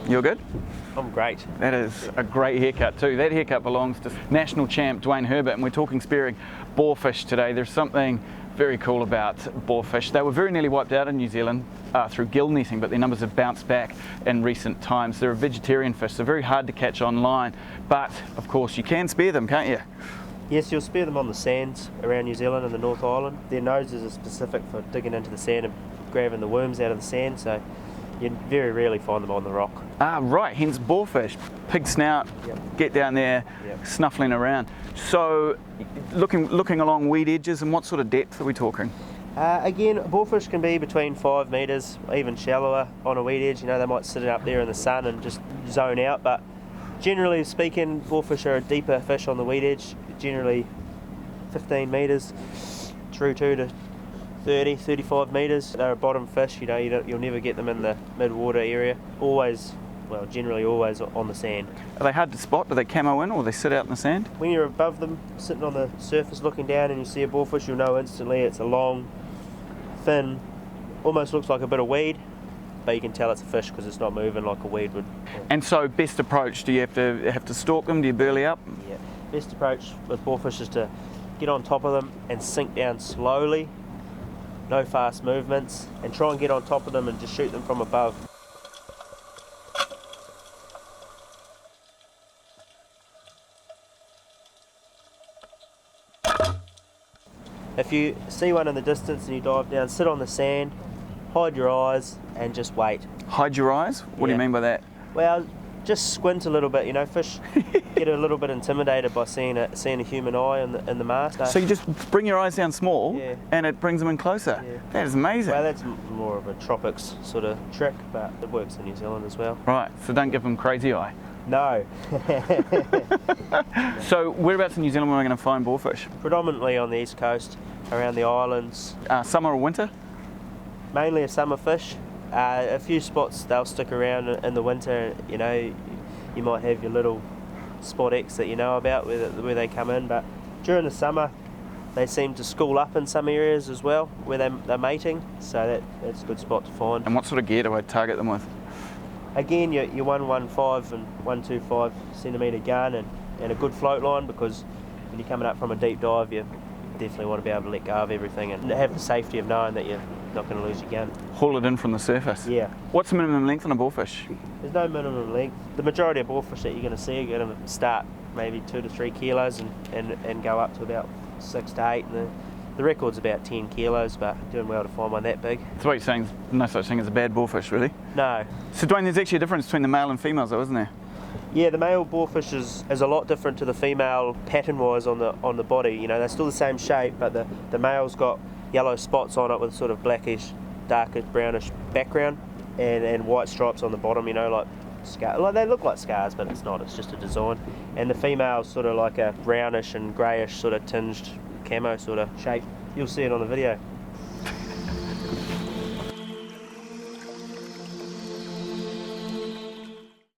You're good? I'm great. That is a great haircut too. That haircut belongs to national champ Dwayne Herbert, and we're talking spearing boarfish today. There's something very cool about boarfish. They were very nearly wiped out in New Zealand through gill netting, but their numbers have bounced back in recent times. They're a vegetarian fish, so very hard to catch online, but of course you can spear them, can't you? Yes, you'll spear them on the sands around New Zealand and the North Island. Their noses are specific for digging into the sand and grabbing the worms out of the sand, so you very rarely find them on the rock. Ah, right, hence boarfish. Pig snout, get down there, snuffling around. So, looking along weed edges, and what sort of depth are we talking? Again, boarfish can be between 5 metres, even shallower on a weed edge. You know, they might sit up there in the sun and just zone out, but generally speaking, boarfish are a deeper fish on the weed edge, generally 15 metres through to 30, 35 metres. They're a bottom fish, you know, you'll never get them in the mid-water area. Generally always on the sand. Are they hard to spot? Do they camo in, or they sit out in the sand? When you're above them, sitting on the surface looking down and you see a boarfish, you'll know instantly it's a long, thin, almost looks like a bit of weed, but you can tell it's a fish because it's not moving like a weed would. And so, best approach, do you have to stalk them? Do you burley up? Yeah, best approach with boarfish is to get on top of them and sink down slowly, no fast movements, and try and get on top of them and just shoot them from above. If you see one in the distance and you dive down, sit on the sand, hide your eyes and just wait. Hide your eyes? What do you mean by that? Well, just squint a little bit. You know, fish get a little bit intimidated by seeing a human eye in the mask. So you just bring your eyes down small and it brings them in closer? Yeah. That is amazing. Well, that's more of a tropics sort of trick, but it works in New Zealand as well. Right, so don't give them crazy eye. No. So whereabouts in New Zealand are we going to find boarfish? Predominantly on the east coast, around the islands. Summer or winter? Mainly a summer fish. A few spots they'll stick around in the winter. You know, you might have your little spot X that you know about where they come in, but during the summer they seem to school up in some areas as well where they're mating, so that's a good spot to find. And what sort of gear do I target them with? Again, your 115 and 125 centimetre gun and a good float line, because when you're coming up from a deep dive you definitely want to be able to let go of everything and have the safety of knowing that you're not going to lose your gun. Haul it in from the surface? Yeah. What's the minimum length on a boarfish? There's no minimum length. The majority of boarfish that you're going to see are going to start maybe 2 to 3 kilos and go up to about 6 to 8. And the record's about 10 kilos, but doing well to find one that big. So what you're saying is no such thing as a bad boarfish, really? No. So Dwayne, there's actually a difference between the male and females though, isn't there? Yeah, the male boarfish is a lot different to the female pattern-wise on the body. You know, they're still the same shape, but the male's got yellow spots on it with sort of blackish, darkish, brownish background and white stripes on the bottom, you know, like scar. Like they look like scars, but it's not, it's just a design. And the female's sort of like a brownish and greyish sort of tinged camo sort of shape. You'll see it on the video.